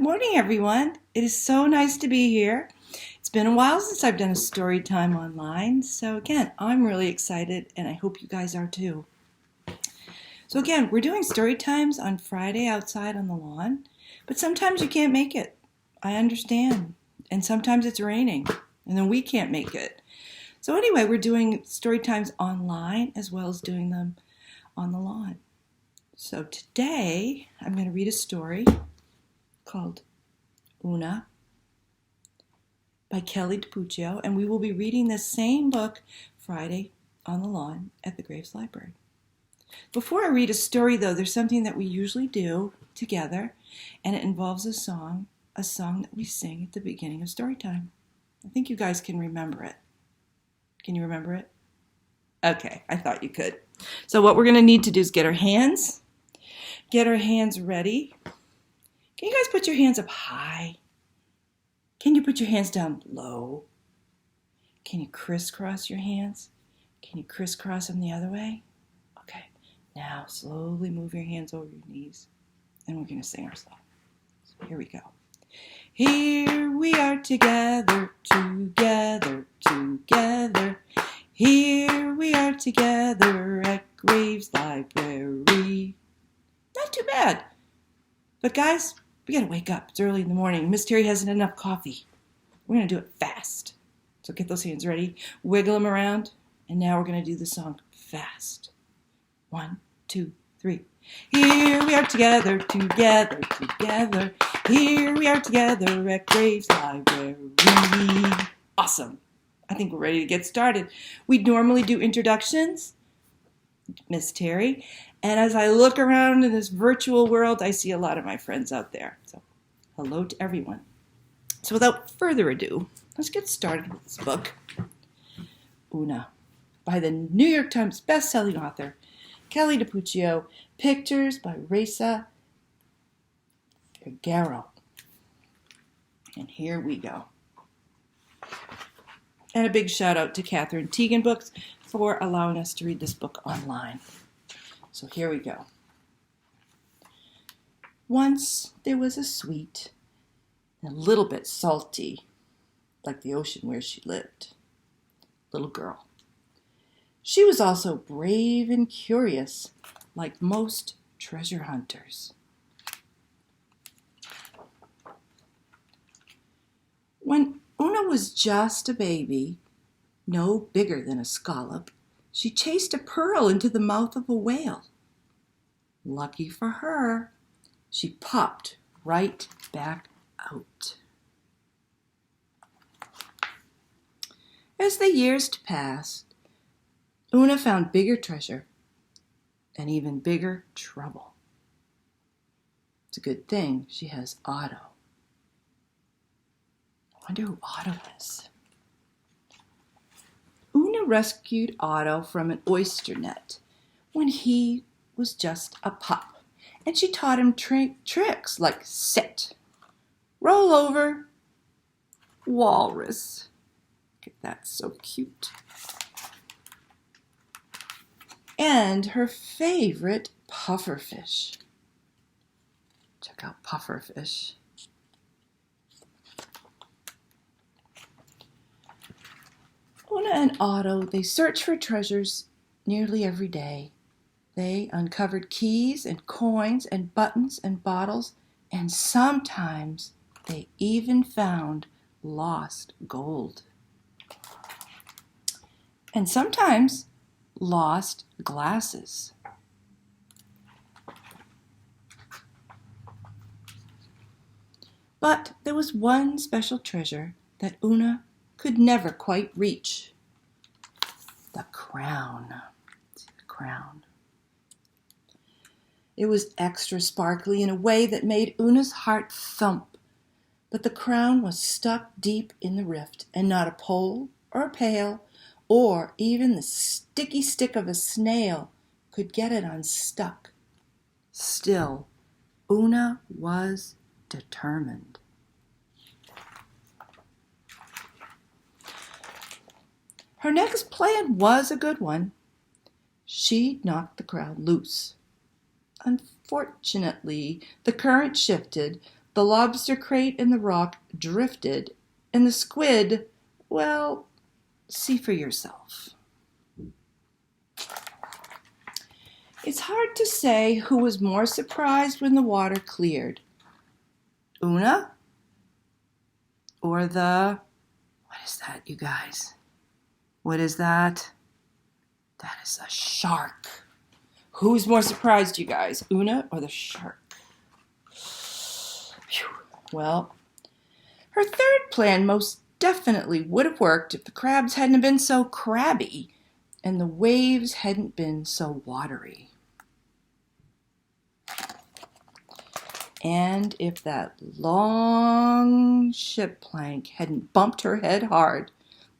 Good morning, everyone. It is so nice to be here. It's been a while since I've done a story time online. So again, I'm really excited and I hope you guys are too. So again, we're doing story times on Friday outside on the lawn, but sometimes you can't make it. I understand. And sometimes it's raining and then we can't make it. So anyway, we're doing story times online as well as doing them on the lawn. So today I'm going to read a story called Oona by Kelly DiPucchio, and we will be reading the same book Friday on the lawn at the Graves Library. Before I read a story, though, there's something that we usually do together, and it involves a song that we sing at the beginning of story time. I think you guys can remember it. Can you remember it? Okay, I thought you could. So what we're going to need to do is get our hands ready. Can you guys put your hands up high? Can you put your hands down low? Can you crisscross your hands? Can you crisscross them the other way? Okay, now slowly move your hands over your knees and we're going to sing our song. So here we go. Here we are together, together, together. Here we are together at Graves Library. Not too bad. But guys, we gotta wake up. It's early in the morning. Miss Terri hasn't enough coffee. We're gonna do it fast. So get those hands ready, wiggle them around, and now we're gonna do the song fast. 1, 2, 3. Here we are together, together, together. Here we are together at Graves Library. Awesome. I think we're ready to get started. We normally do introductions, Miss Terri. And as I look around in this virtual world, I see a lot of my friends out there. So hello to everyone. So without further ado, let's get started with this book, Oona, by the New York Times best-selling author, Kelly DiPucchio, pictures by Risa Figueroa. And here we go. And a big shout out to Catherine Teagan Books for allowing us to read this book online. So here we go. Once there was a sweet and a little bit salty, like the ocean where she lived, little girl. She was also brave and curious, like most treasure hunters. When Oona was just a baby, no bigger than a scallop, she chased a pearl into the mouth of a whale. Lucky for her, she popped right back out. As the years passed, Oona found bigger treasure and even bigger trouble. It's a good thing she has Otto. I wonder who Otto is. Oona rescued Otto from an oyster net when he was just a pup, and she taught him tricks like sit, roll over, walrus. That's so cute. And her favorite pufferfish. Check out pufferfish. Oona and Otto, they searched for treasures nearly every day. They uncovered keys and coins and buttons and bottles, and sometimes they even found lost gold. And sometimes lost glasses. But there was one special treasure that Oona could never quite reach. The crown. The crown. It was extra sparkly in a way that made Oona's heart thump. But the crown was stuck deep in the rift, and not a pole or a pail or even the sticky stick of a snail could get it unstuck. Still, Oona was determined. Her next plan was a good one. She knocked the crowd loose. Unfortunately, the current shifted, The lobster crate and the rock drifted, and the squid, well, see for yourself. It's hard to say who was more surprised when the water cleared. Oona? Or what is that, you guys? What is that? That is a shark. Who's more surprised, you guys? Oona or the shark? Whew. Well, her third plan most definitely would have worked if the crabs hadn't been so crabby and the waves hadn't been so watery. And if that long ship plank hadn't bumped her head hard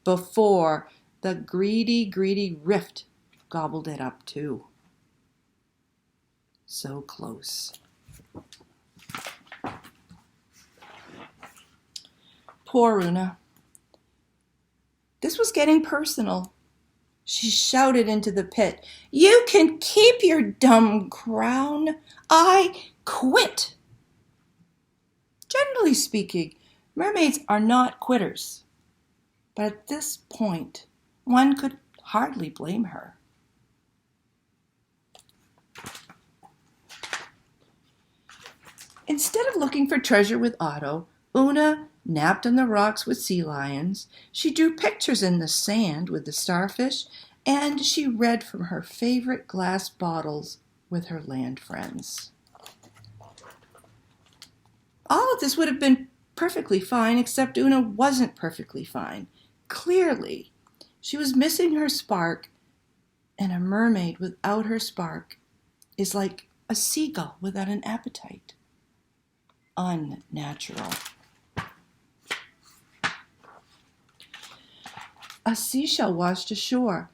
before the greedy rift gobbled it up too. So close. Poor Oona. This was getting personal. She shouted into the pit, "You can keep your dumb crown. I quit." Generally speaking, mermaids are not quitters. But at this point, one could hardly blame her. Instead of looking for treasure with Otto, Oona napped on the rocks with sea lions, she drew pictures in the sand with the starfish, and she read from her favorite glass bottles with her land friends. All of this would have been perfectly fine, except Oona wasn't perfectly fine. Clearly, she was missing her spark, and a mermaid without her spark is like a seagull without an appetite. Unnatural. A seashell washed ashore.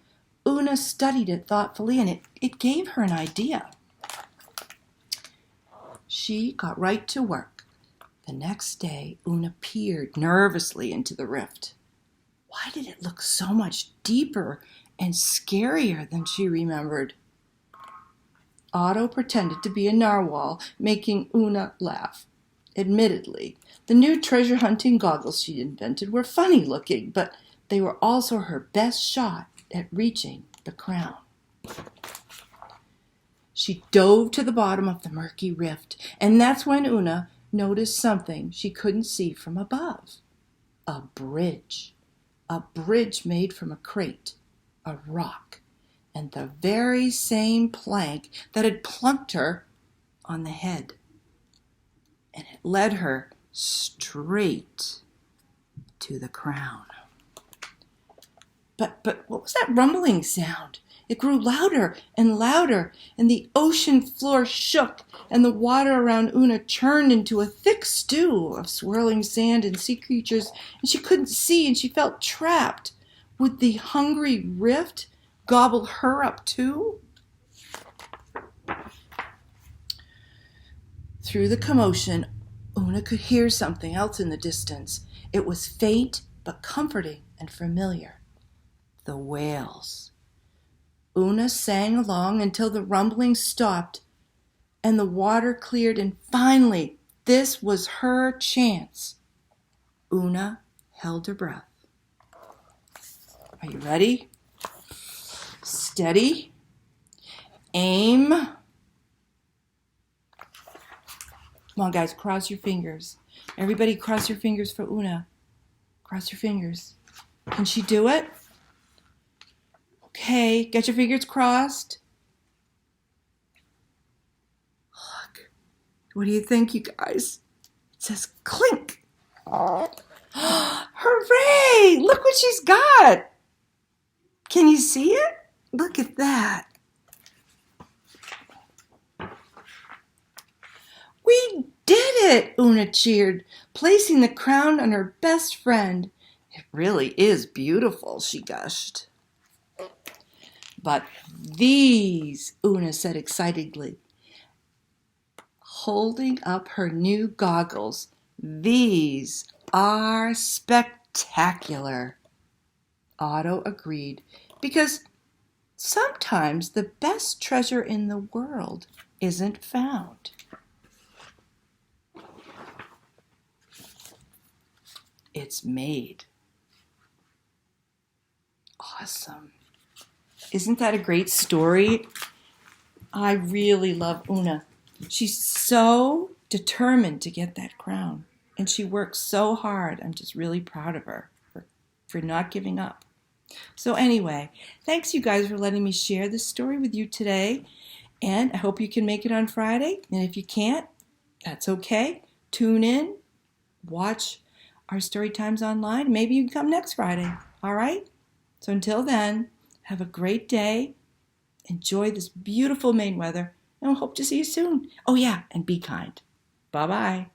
Oona studied it thoughtfully, and it gave her an idea. She got right to work. The next day, Oona peered nervously into the rift. Why did it look so much deeper and scarier than she remembered? Otto pretended to be a narwhal, making Oona laugh. Admittedly, the new treasure hunting goggles she'd invented were funny looking, but they were also her best shot at reaching the crown. She dove to the bottom of the murky rift, and that's when Oona noticed something she couldn't see from above. A bridge made from a crate, a rock, and the very same plank that had plunked her on the head. And it led her straight to the crown. But what was that rumbling sound? It grew louder and louder, and the ocean floor shook, and the water around Oona churned into a thick stew of swirling sand and sea creatures, and she couldn't see, and she felt trapped. Would the hungry rift gobble her up too? Through the commotion, Oona could hear something else in the distance. It was faint but comforting and familiar. The whales. Oona sang along until the rumbling stopped and the water cleared, and finally, this was her chance. Oona held her breath. Are you ready? Steady. Aim. Come on, guys, cross your fingers. Everybody cross your fingers for Oona. Cross your fingers. Can she do it? Okay, get your fingers crossed. Look. What do you think, you guys? It says clink. Hooray! Look what she's got. Can you see it? Look at that. We did it, Oona cheered, placing the crown on her best friend. It really is beautiful, she gushed. But these, Oona said excitedly, holding up her new goggles, these are spectacular. Otto agreed, because sometimes the best treasure in the world isn't found. it's made. Awesome. Isn't that a great story? I really love Oona. She's so determined to get that crown, and she works so hard. I'm just really proud of her for not giving up. So anyway, thanks you guys for letting me share this story with you today, and I hope you can make it on Friday, and if you can't, that's okay. Tune in, watch our story times online. Maybe you can come next Friday, all right? So until then, have a great day. Enjoy this beautiful Maine weather, and we'll hope to see you soon. Oh yeah, and be kind. Bye-bye.